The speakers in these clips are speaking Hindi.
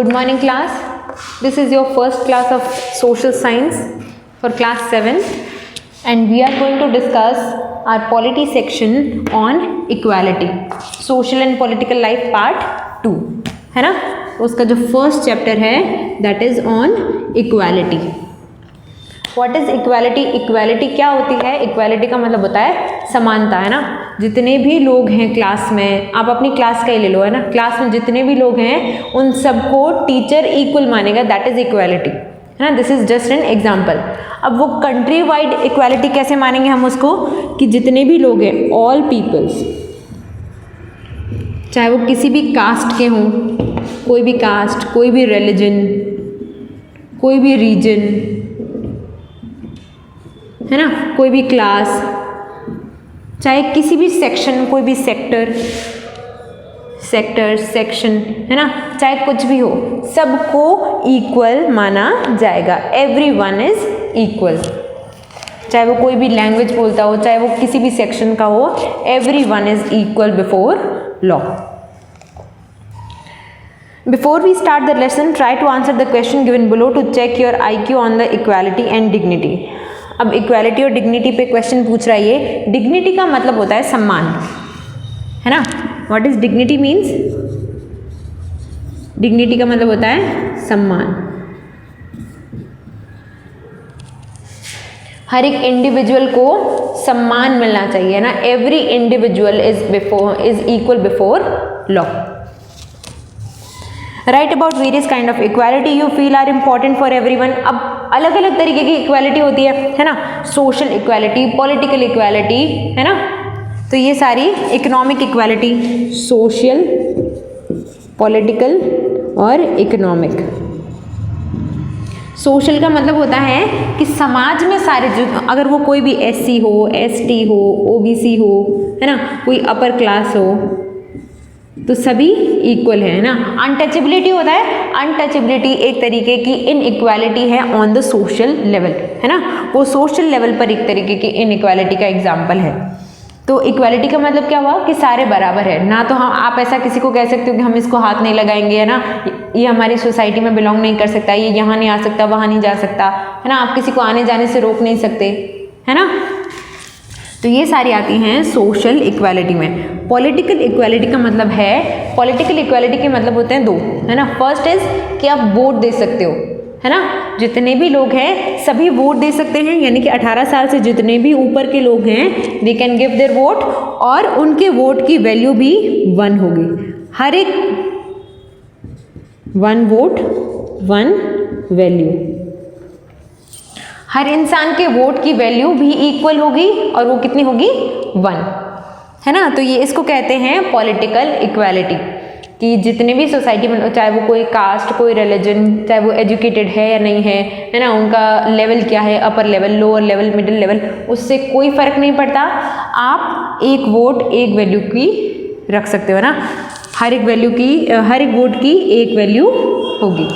Good morning class. This is your first class of social science for class 7th and we are going to discuss our polity section on equality, social and political life part 2 है ना. उसका जो फर्स्ट चैप्टर है that is on equality. What is equality? Equality क्या होती है? इक्वालिटी का मतलब होता है समानता, है ना. जितने भी लोग हैं क्लास में, आप अपनी क्लास का ही ले लो, है ना. क्लास में जितने भी लोग हैं उन सबको टीचर इक्वल मानेगा, दैट इज इक्वालिटी, है ना. This is just an example. अब वो कंट्री वाइड इक्वालिटी कैसे मानेंगे हम उसको, कि जितने भी लोग हैं, ऑल पीपल्स, चाहे वो किसी भी कास्ट के हों, कोई भी कास्ट, कोई भी रिलीजन, कोई भी रीजन, है ना, कोई भी क्लास, चाहे किसी भी सेक्शन, कोई भी सेक्टर, सेक्शन, है ना, चाहे कुछ भी हो, सबको इक्वल माना जाएगा. Everyone is equal. चाहे वो कोई भी लैंग्वेज बोलता हो, चाहे वो किसी भी सेक्शन का हो, everyone is equal before law. Before we start the lesson, try to answer the question given below to check your IQ on the equality and dignity. अब इक्वालिटी और डिग्निटी पे क्वेश्चन पूछ रहा है ये. डिग्निटी का मतलब होता है सम्मान, है ना. What is dignity means? Dignity का मतलब होता है सम्मान. हर एक इंडिविजुअल को सम्मान मिलना चाहिए, है ना. Every individual is equal before law. Right about various kind of equality you feel are important for everyone. अब अलग अलग तरीके की इक्वालिटी होती है ना. सोशल इक्वालिटी, पॉलिटिकल इक्वालिटी, है ना. तो ये सारी इकोनॉमिक इक्वालिटी, सोशल, पॉलिटिकल और इकोनॉमिक. सोशल का मतलब होता है कि समाज में सारे जो, अगर वो कोई भी SC हो, ST हो, OBC हो, है ना, कोई अपर क्लास हो, तो सभी इक्वल है ना. अनटचेबिलिटी होता है. अनटचेबिलिटी एक तरीके की इनइक्वालिटी है ऑन द सोशल लेवल, है ना. वो सोशल लेवल पर एक तरीके की इनइक्वालिटी का एग्जाम्पल है. तो इक्वालिटी का मतलब क्या हुआ कि सारे बराबर है ना. तो हम, आप ऐसा किसी को कह सकते हो कि हम इसको हाथ नहीं लगाएंगे, है ना, ये हमारी सोसाइटी में बिलोंग नहीं कर सकता, ये यहाँ नहीं आ सकता, वहाँ नहीं जा सकता, है ना. आप किसी को आने जाने से रोक नहीं सकते, है ना. तो ये सारी आती हैं सोशल इक्वालिटी में. पॉलिटिकल इक्वालिटी का मतलब है, पॉलिटिकल इक्वालिटी के मतलब होते हैं दो, है ना. फर्स्ट इज कि आप वोट दे सकते हो, है ना. जितने भी लोग हैं सभी वोट दे सकते हैं, यानी कि 18 साल से जितने भी ऊपर के लोग हैं they can give their vote, और उनके वोट की वैल्यू भी 1 होगी. हर एक 1 वोट 1 वैल्यू. हर इंसान के वोट की वैल्यू भी इक्वल होगी, और वो कितनी होगी? 1, है ना. तो ये इसको कहते हैं पॉलिटिकल इक्वालिटी, कि जितने भी सोसाइटी में, चाहे वो कोई कास्ट, कोई रिलीजन, चाहे वो एजुकेटेड है या नहीं है ना, उनका लेवल क्या है, upper level, lower level, middle level, उससे कोई फर्क नहीं पड़ता. आप एक वोट एक वैल्यू की रख सकते हो ना. हर एक वैल्यू की, हर एक वोट की एक वैल्यू होगी.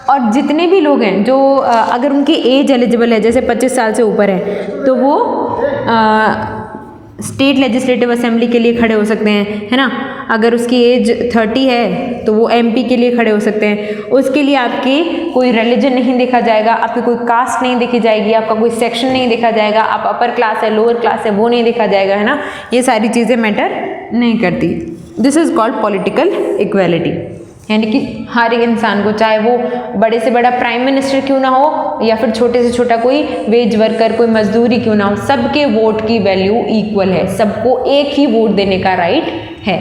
और जितने भी लोग हैं जो अगर उनकी एज एलिजिबल है, जैसे 25 साल से ऊपर है, तो वो स्टेट लेजिस्लेटिव असेंबली के लिए खड़े हो सकते हैं, है ना. अगर उसकी एज 30 है तो वो MP के लिए खड़े हो सकते हैं. उसके लिए आपकी कोई रिलीजन नहीं देखा जाएगा, आपकी कोई कास्ट नहीं देखी जाएगी, आपका कोई सेक्शन नहीं देखा जाएगा, आप अपर क्लास है, लोअर क्लास है, वो नहीं देखा जाएगा, है ना. ये सारी चीज़ें मैटर नहीं करती. This is called political equality. यानी कि हर एक इंसान को, चाहे वो बड़े से बड़ा प्राइम मिनिस्टर क्यों ना हो, या फिर छोटे से छोटा कोई वेज वर्कर, कोई मजदूरी क्यों ना हो, सबके वोट की वैल्यू इक्वल है. सबको एक ही वोट देने का राइट है.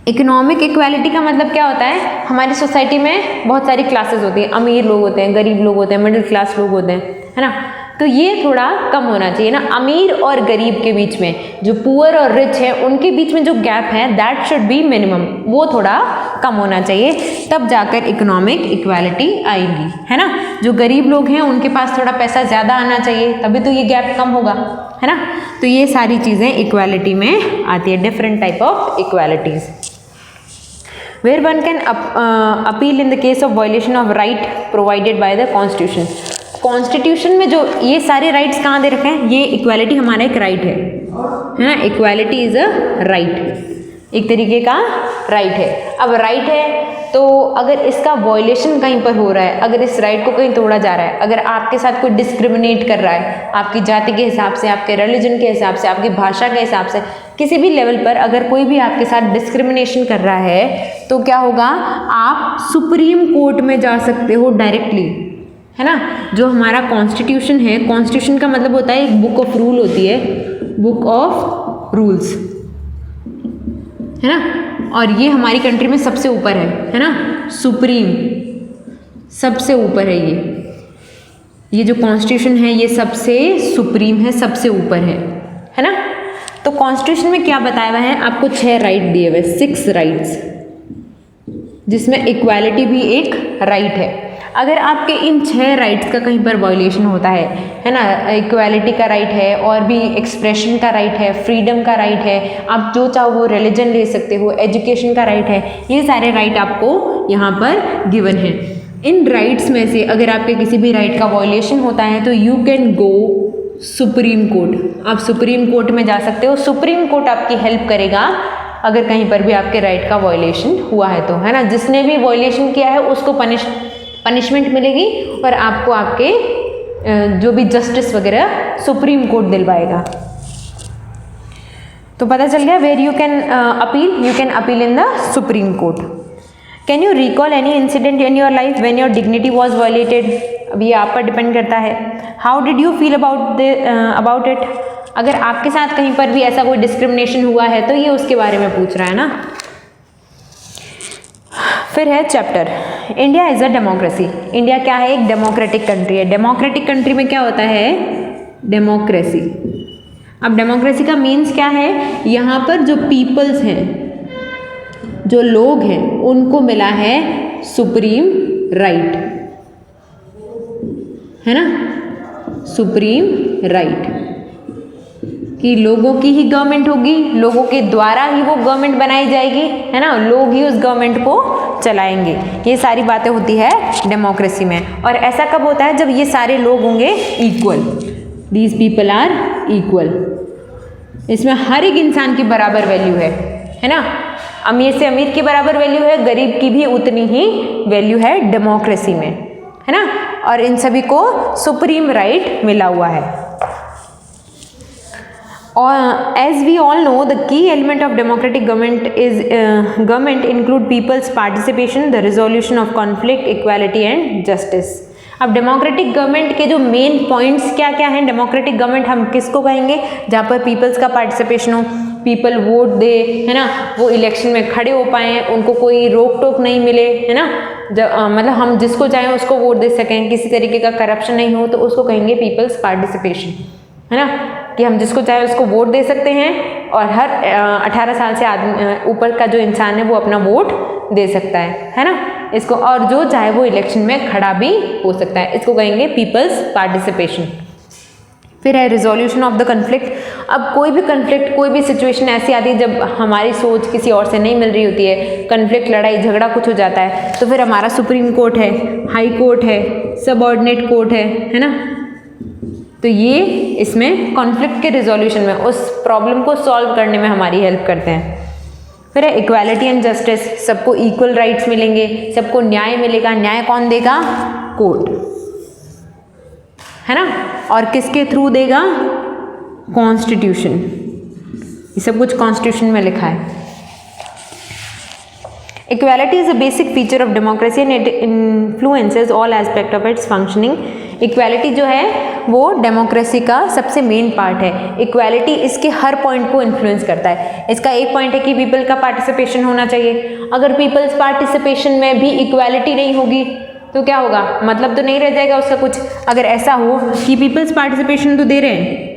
इकोनॉमिक इक्वालिटी का मतलब क्या होता है? हमारी सोसाइटी में बहुत सारी क्लासेस होती हैं. अमीर लोग होते हैं, गरीब लोग होते हैं, मिडिल क्लास लोग होते हैं, है ना. तो ये थोड़ा कम होना चाहिए ना. अमीर और गरीब के बीच में, जो पुअर और रिच है उनके बीच में जो गैप है, दैट शुड बी मिनिमम. वो थोड़ा कम होना चाहिए, तब जाकर इकोनॉमिक इक्वालिटी आएगी, है ना. जो गरीब लोग हैं उनके पास थोड़ा पैसा ज़्यादा आना चाहिए, तभी तो ये गैप कम होगा, है ना. तो ये सारी चीज़ें इक्वालिटी में आती है. Different type of equalities. Where one can appeal in the case of violation of right provided by the Constitution. Constitution में जो ये सारे राइट्स कहाँ दे रखे हैं, ये इक्वालिटी हमारा एक राइट है ना. Equality is a right. एक तरीके का राइट है। अब राइट है तो अगर इसका वायलेशन कहीं पर हो रहा है, अगर इस राइट को कहीं तोड़ा जा रहा है, अगर आपके साथ कोई डिस्क्रिमिनेट कर रहा है आपकी जाति के हिसाब से, आपके रिलीजन के हिसाब से, आपकी भाषा के हिसाब से, किसी भी लेवल पर अगर कोई भी आपके साथ डिस्क्रिमिनेशन कर रहा है तो क्या होगा, आप सुप्रीम कोर्ट में जा सकते हो डायरेक्टली, है ना। जो हमारा कॉन्स्टिट्यूशन है, कॉन्स्टिट्यूशन का मतलब होता है एक बुक ऑफ रूल होती है, बुक ऑफ रूल्स, है ना। और ये हमारी कंट्री में सबसे ऊपर है ना, सुप्रीम, सबसे ऊपर है ये जो कॉन्स्टिट्यूशन है ये सबसे सुप्रीम है, सबसे ऊपर है ना। तो कॉन्स्टिट्यूशन में क्या बताया हुआ है, आपको 6 राइट दिए हुए, 6 राइट्स, जिसमें इक्वालिटी भी एक राइट है। अगर आपके इन 6 राइट्स का कहीं पर वायलेशन होता है ना, इक्वालिटी का राइट है, और भी एक्सप्रेशन का राइट है, फ्रीडम का राइट है, आप जो चाहो वो रिलीजन ले सकते हो, एजुकेशन का राइट है, ये सारे राइट आपको यहाँ पर गिवन है। इन राइट्स में से अगर आपके किसी भी राइट का वायलेशन होता है तो you can go supreme court, आप सुप्रीम कोर्ट में जा सकते हो। सुप्रीम कोर्ट आपकी हेल्प करेगा अगर कहीं पर भी आपके राइट का वायलेशन हुआ है तो, है ना। जिसने भी वायलेशन किया है उसको पनिशमेंट मिलेगी और आपको आपके जो भी जस्टिस वगैरह सुप्रीम कोर्ट दिलवाएगा। तो पता चल गया where you can appeal in the supreme court. Can you recall any incident in your life when your dignity was violated, अब ये आप पर डिपेंड करता है। How did you feel about it, अगर आपके साथ कहीं पर भी ऐसा कोई डिस्क्रिमिनेशन हुआ है तो ये उसके बारे में पूछ रहा है ना। फिर है chapter India is a democracy. India क्या है, एक डेमोक्रेटिक कंट्री है। डेमोक्रेटिक कंट्री में क्या होता है, डेमोक्रेसी। अब डेमोक्रेसी का मीन्स क्या है, यहाँ पर जो पीपल्स हैं, जो लोग हैं, उनको मिला है सुप्रीम राइट, है ना, सुप्रीम राइट कि लोगों की ही गवर्नमेंट होगी, लोगों के द्वारा ही वो गवर्नमेंट बनाई जाएगी, है ना, लोग ही उस गवर्नमेंट को चलाएंगे। ये सारी बातें होती है डेमोक्रेसी में। और ऐसा कब होता है, जब ये सारे लोग होंगे equal, these people are equal. इसमें हर एक इंसान की बराबर वैल्यू है ना। अमीर से अमीर की बराबर वैल्यू है, गरीब की भी उतनी ही वैल्यू है डेमोक्रेसी में, है ना। और इन सभी को सुप्रीम राइट मिला हुआ है। और as we all know, the key element of democratic government include people's participation, the resolution of conflict, equality and justice. अब डेमोक्रेटिक गवर्नमेंट के जो मेन पॉइंट्स क्या क्या हैं, डेमोक्रेटिक गवर्नमेंट हम किसको कहेंगे, जहाँ पर पीपल्स का पार्टिसिपेशन हो, पीपल वोट दे, है ना, वो इलेक्शन में खड़े हो पाएँ, उनको कोई रोक टोक नहीं मिले, है ना, मतलब हम जिसको चाहें उसको वोट दे सकें, किसी तरीके का करप्शन नहीं हो, तो उसको कहेंगे पीपल्स पार्टिसिपेशन, है ना, कि हम जिसको चाहे उसको वोट दे सकते हैं और हर 18 साल से ऊपर का जो इंसान है वो अपना वोट दे सकता है ना इसको, और जो चाहे वो इलेक्शन में खड़ा भी हो सकता है, इसको कहेंगे पीपल्स पार्टिसिपेशन। फिर है रिजोल्यूशन ऑफ द कन्फ्लिक्ट। अब कोई भी कन्फ्लिक्ट, कोई भी सिचुएशन ऐसी आती है जब हमारी सोच किसी और से नहीं मिल रही होती है, कन्फ्लिक्ट, लड़ाई झगड़ा कुछ हो जाता है, तो फिर हमारा सुप्रीम कोर्ट है, हाई कोर्ट है, सबऑर्डिनेट कोर्ट है ना। तो ये इसमें कॉन्फ्लिक्ट के रिजोल्यूशन में, उस प्रॉब्लम को सॉल्व करने में हमारी हेल्प करते हैं। फिर है इक्वालिटी एंड जस्टिस, सबको इक्वल राइट्स मिलेंगे, सबको न्याय मिलेगा। न्याय कौन देगा, कोर्ट, है ना, और किसके थ्रू देगा, कॉन्स्टिट्यूशन। ये सब कुछ कॉन्स्टिट्यूशन में लिखा है। Equality is a basic feature of democracy and it influences all aspect of its functioning. Equality जो है वो डेमोक्रेसी का सबसे मेन पार्ट है। इक्वालिटी इसके हर पॉइंट को इन्फ्लुएंस करता है। इसका एक पॉइंट है कि पीपल का पार्टिसिपेशन होना चाहिए। अगर पीपल्स पार्टिसिपेशन में भी इक्वालिटी नहीं होगी तो क्या होगा, मतलब तो नहीं रह जाएगा उसका कुछ। अगर ऐसा हो कि पीपल्स पार्टिसिपेशन तो दे रहे हैं,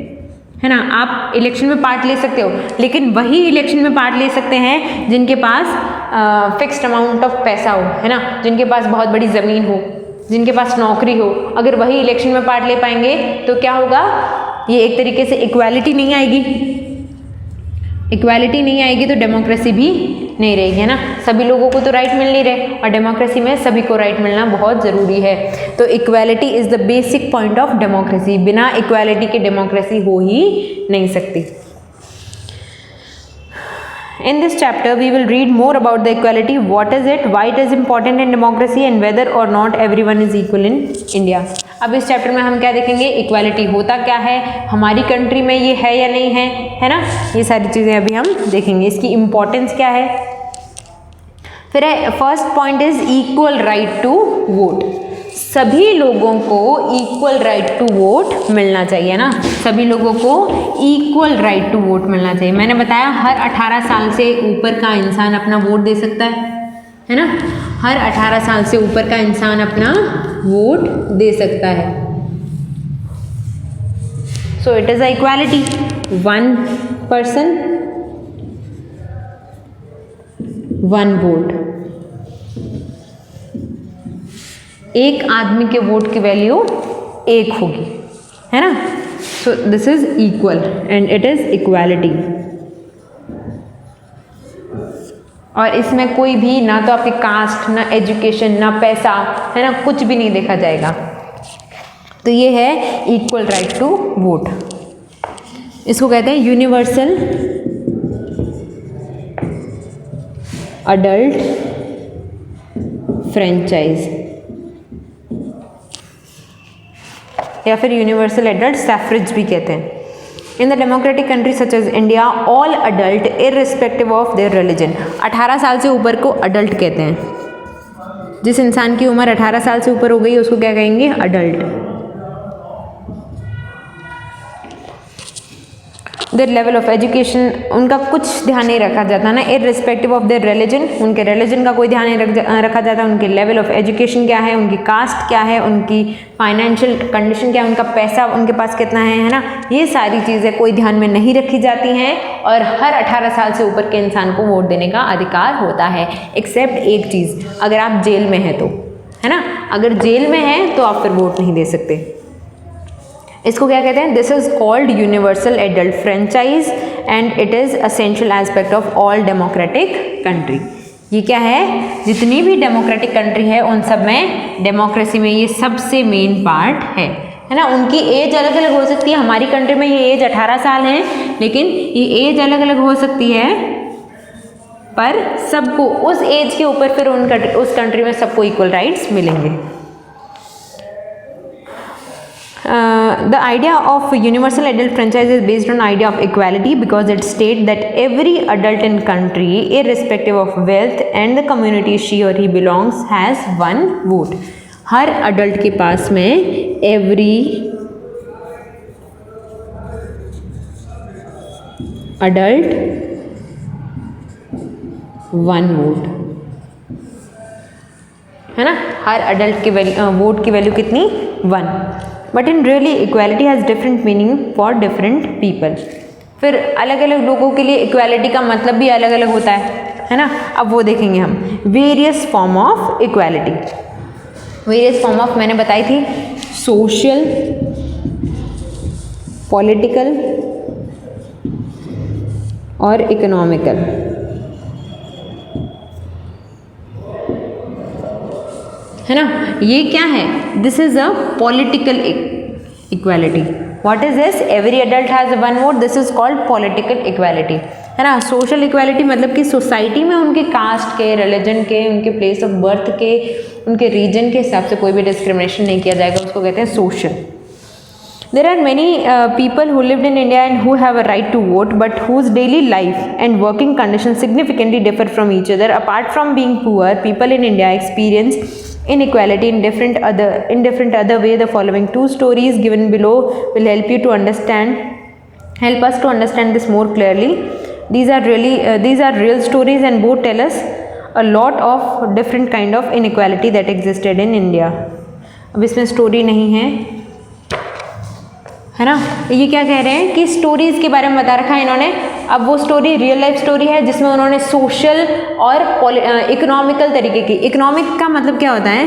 है ना, आप इलेक्शन में पार्ट ले सकते हो, लेकिन वही इलेक्शन में पार्ट ले सकते हैं जिनके पास फिक्स्ड अमाउंट ऑफ पैसा हो, है ना, जिनके पास बहुत बड़ी ज़मीन हो, जिनके पास नौकरी हो। अगर वही इलेक्शन में पार्ट ले पाएंगे तो क्या होगा, ये एक तरीके से इक्वालिटी नहीं आएगी। इक्वालिटी नहीं आएगी तो डेमोक्रेसी भी नहीं रहेगी, है ना। सभी लोगों को तो राइट मिल नहीं रहे, और डेमोक्रेसी में सभी को राइट मिलना बहुत ज़रूरी है। तो equality is the basic point of democracy. बिना इक्वालिटी के डेमोक्रेसी हो ही नहीं सकती। In this chapter, we will read more about the equality, what is it, why it is important in democracy and whether or not everyone is equal in India. अब इस चैप्टर में हम क्या देखेंगे, इक्वालिटी होता क्या है, हमारी कंट्री में ये है या नहीं है ना, ये सारी चीज़ें अभी हम देखेंगे, इसकी इम्पोर्टेंस क्या है। फिर first point is equal right to vote. सभी लोगों को इक्वल राइट टू वोट मिलना चाहिए ना, सभी लोगों को इक्वल राइट टू वोट मिलना चाहिए। मैंने बताया हर 18 साल से ऊपर का इंसान अपना वोट दे सकता है ना, हर 18 साल से ऊपर का इंसान अपना वोट दे सकता है। So it is a equality, 1 person 1 vote, एक आदमी के वोट की वैल्यू 1 होगी, है ना। So this is equal and it is equality. और इसमें कोई भी ना तो आपकी कास्ट, ना एजुकेशन, ना पैसा, है ना, कुछ भी नहीं देखा जाएगा। तो ये है इक्वल राइट टू वोट। इसको कहते हैं यूनिवर्सल अडल्ट फ्रेंचाइज या फिर यूनिवर्सल एडल्ट सैफ्रेज भी कहते हैं। In the democratic country such as India, all adult irrespective of their religion, 18 साल से ऊपर को अडल्ट कहते हैं। जिस इंसान की उम्र 18 साल से ऊपर हो गई उसको क्या कहेंगे, adult. Their level of education, उनका कुछ ध्यान नहीं रखा जाता ना, इररिस्पेक्टिव ऑफ देयर रिलीजन, उनके रिलीजन का कोई ध्यान नहीं रखा जाता। उनके लेवल ऑफ एजुकेशन क्या है, उनकी कास्ट क्या है, उनकी फाइनेंशियल कंडीशन क्या है, उनका पैसा उनके पास कितना है ना, ये सारी चीज़ें कोई ध्यान में नहीं रखी जाती हैं। और हर 18 साल से ऊपर के इंसान को वोट देने का अधिकार होता है, एक्सेप्ट एक चीज़, अगर आप जेल में हैं तो, है ना, अगर जेल में हैं तो आप फिर वोट नहीं दे सकते। इसको क्या कहते हैं, this is called universal adult franchise and it is essential aspect of all democratic country. ये क्या है, जितनी भी डेमोक्रेटिक कंट्री है उन सब में, डेमोक्रेसी में ये सबसे मेन पार्ट है ना। उनकी एज अलग अलग हो सकती है, हमारी कंट्री में ये एज 18 साल है, लेकिन ये एज अलग अलग हो सकती है, पर सबको उस एज के ऊपर फिर उस कंट्री में सबको इक्वल राइट्स मिलेंगे। The idea of universal adult franchise is based on idea of equality because it states that every adult in country, irrespective of wealth and the community she or he belongs, has 1 vote. Her adult के पास में every adult 1 vote, है ना। हर adult की वोट की वैल्यू कितनी, 1। But in really equality has different meaning for different people. फिर अलग अलग लोगों के लिए इक्वालिटी का मतलब भी अलग अलग होता है ना। अब वो देखेंगे हम, various form of equality. Various form of मैंने बताई थी, सोशल, पॉलिटिकल और इकोनॉमिकल, है ना। ये क्या है, this is a political equality. What is this, every adult has 1 vote, this is called political equality, है ना। सोशल इक्वालिटी मतलब कि सोसाइटी में उनके कास्ट के, रिलीजन के, उनके प्लेस ऑफ बर्थ के, उनके रीजन के हिसाब से कोई भी डिस्क्रिमिनेशन नहीं किया जाएगा, उसको कहते हैं social. There are many people who lived in India and who have a right to vote, but whose daily life and working conditions significantly differ from each other. Apart from being poor, people in India experience inequality in different other way. The following 2 stories given below will help us to understand this more clearly. These are real stories and both tell us a lot of different kind of inequality that existed in India. अब इसमें स्टोरी नहीं है ना। ये क्या कह रहे हैं कि स्टोरीज़ के बारे में बता रखा है इन्होंने। अब वो स्टोरी रियल लाइफ स्टोरी है जिसमें उन्होंने सोशल और इकोनॉमिकल तरीके की, इकोनॉमिक का मतलब क्या होता है,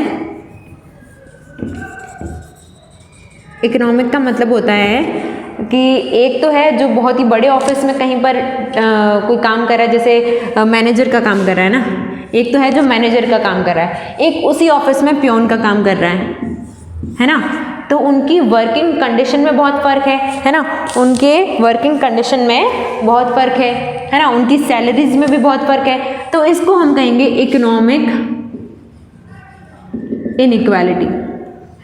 इकोनॉमिक का मतलब होता है कि एक तो है जो बहुत ही बड़े ऑफिस में कहीं पर कोई काम कर रहा है, जैसे मैनेजर का काम कर रहा है ना, एक तो है जो मैनेजर का काम कर रहा है, एक उसी ऑफिस में प्योन का काम कर रहा है ना। तो उनकी वर्किंग कंडीशन में बहुत फ़र्क है ना, उनके वर्किंग कंडीशन में बहुत फ़र्क है ना, उनकी सैलरीज में भी बहुत फ़र्क है। तो इसको हम कहेंगे इकोनॉमिक इनइक्वालिटी,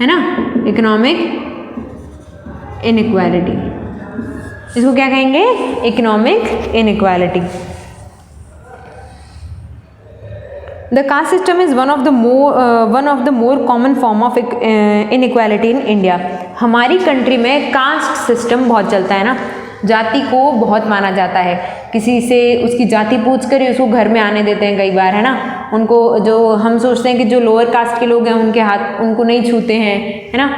है ना, इकोनॉमिक इनइक्वालिटी, इसको क्या कहेंगे, economic inequality. The caste system is one of the more common form of inequality in India। हमारी कंट्री में कास्ट सिस्टम बहुत चलता है ना, जाति को बहुत माना जाता है, किसी से उसकी जाति पूछ कर ही उसको घर में आने देते हैं कई बार, है ना। उनको जो हम सोचते हैं कि जो लोअर कास्ट के लोग हैं उनके हाथ उनको नहीं छूते हैं, है ना,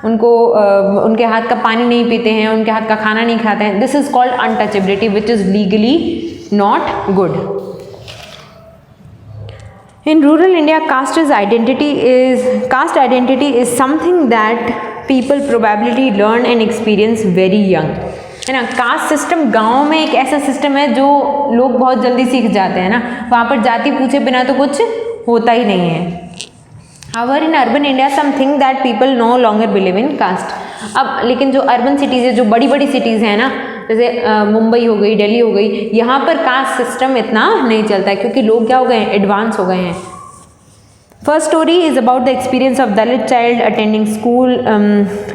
उनको उनके हाथ का पानी नहीं पीते हैं, उनके हाथ का खाना नहीं खाते हैं। This is called untouchability which is legally not good. In rural India, caste identity is something that people probably learn and experience very young, है ना। कास्ट सिस्टम गांव में एक ऐसा सिस्टम है जो लोग बहुत जल्दी सीख जाते हैं ना, वहाँ पर जाति पूछे बिना तो कुछ होता ही नहीं है। However, in urban India, something that people no longer believe in caste। अब लेकिन जो अर्बन सिटीज़ है, जो बड़ी बड़ी सिटीज़ हैं ना, जैसे मुंबई हो गई, दिल्ली हो गई, यहाँ पर कास्ट सिस्टम इतना नहीं चलता है क्योंकि लोग क्या हो गए हैं, एडवांस हो गए हैं। First story is about the experience of Dalit child attending school.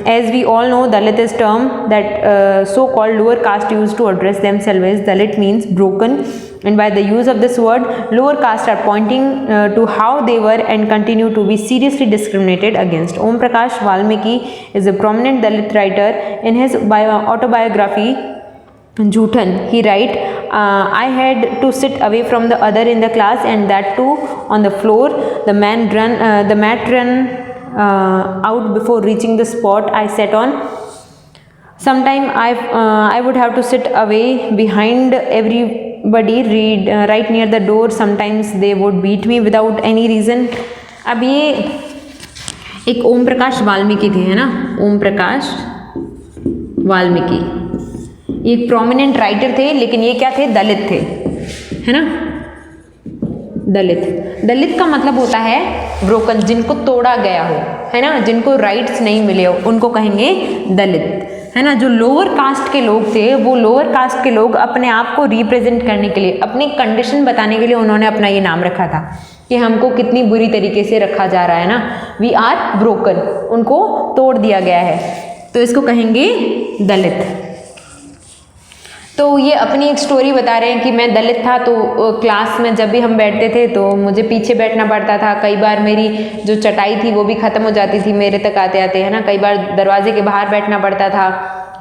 As we all know, Dalit is term that so called lower caste use to address themselves as Dalit means broken, and by the use of this word, lower caste are pointing to how they were and continue to be seriously discriminated against। Om Prakash Valmiki is a prominent Dalit writer. In his autobiography Jhuthan, he write, I had to sit away from the other in the class, and that too on the floor. The mat ran out before reaching the spot I sat on. Sometime I would have to sit away behind everybody, right near the door. Sometimes they would beat me without any reason। अब ये एक ओम प्रकाश वाल्मीकि थे, है ना, ओम प्रकाश वाल्मीकि एक प्रोमिनेंट राइटर थे, लेकिन ये क्या थे, दलित थे, है ना। दलित का मतलब होता है ब्रोकन, जिनको तोड़ा गया हो, है ना, जिनको राइट्स नहीं मिले हो, उनको कहेंगे दलित, है ना। जो लोअर कास्ट के लोग थे, वो लोअर कास्ट के लोग अपने आप को रिप्रेजेंट करने के लिए, अपनी कंडीशन बताने के लिए उन्होंने अपना ये नाम रखा था कि हमको कितनी बुरी तरीके से रखा जा रहा है ना, वी आर ब्रोकन, उनको तोड़ दिया गया है, तो इसको कहेंगे दलित। तो ये अपनी एक स्टोरी बता रहे हैं कि मैं दलित था, तो क्लास में जब भी हम बैठते थे तो मुझे पीछे बैठना पड़ता था, कई बार मेरी जो चटाई थी वो भी ख़त्म हो जाती थी मेरे तक आते आते, है ना, कई बार दरवाजे के बाहर बैठना पड़ता था,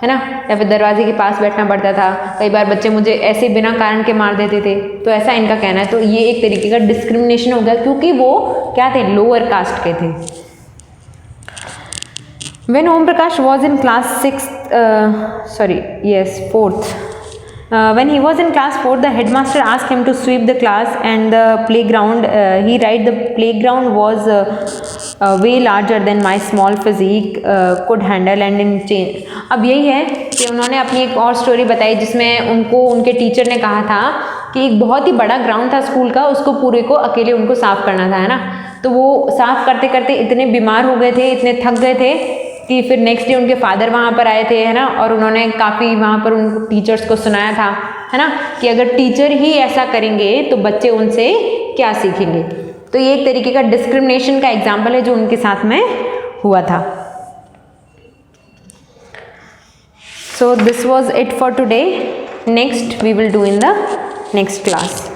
है ना, या फिर दरवाजे के पास बैठना पड़ता था, कई बार बच्चे मुझे ऐसे बिना कारण के मार देते थे, तो ऐसा इनका कहना है। तो ये एक तरीके का डिस्क्रिमिनेशन हो गया क्योंकि वो क्या थे, लोअर कास्ट के थे। When Om Prakash was in class 4th, when he was in class 4, the headmaster asked him to sweep the class and the playground. He write, the playground was way larger than my small physique could handle and in change। अब यही है कि उन्होंने अपनी एक और स्टोरी बताई जिसमें उनको उनके टीचर ने कहा था कि एक बहुत ही बड़ा ग्राउंड था स्कूल का, उसको पूरे को अकेले उनको साफ़ करना था, है ना। तो वो साफ़ करते करते इतने बीमार हो गए थे, इतने थक गए थे कि फिर नेक्स्ट डे उनके फादर वहाँ पर आए थे, है ना, और उन्होंने काफ़ी वहाँ पर उनको टीचर्स को सुनाया था, है ना, कि अगर टीचर ही ऐसा करेंगे तो बच्चे उनसे क्या सीखेंगे। तो ये एक तरीके का डिस्क्रिमिनेशन का एग्जाम्पल है जो उनके साथ में हुआ था। So this was it for today. Next we will do in the next class.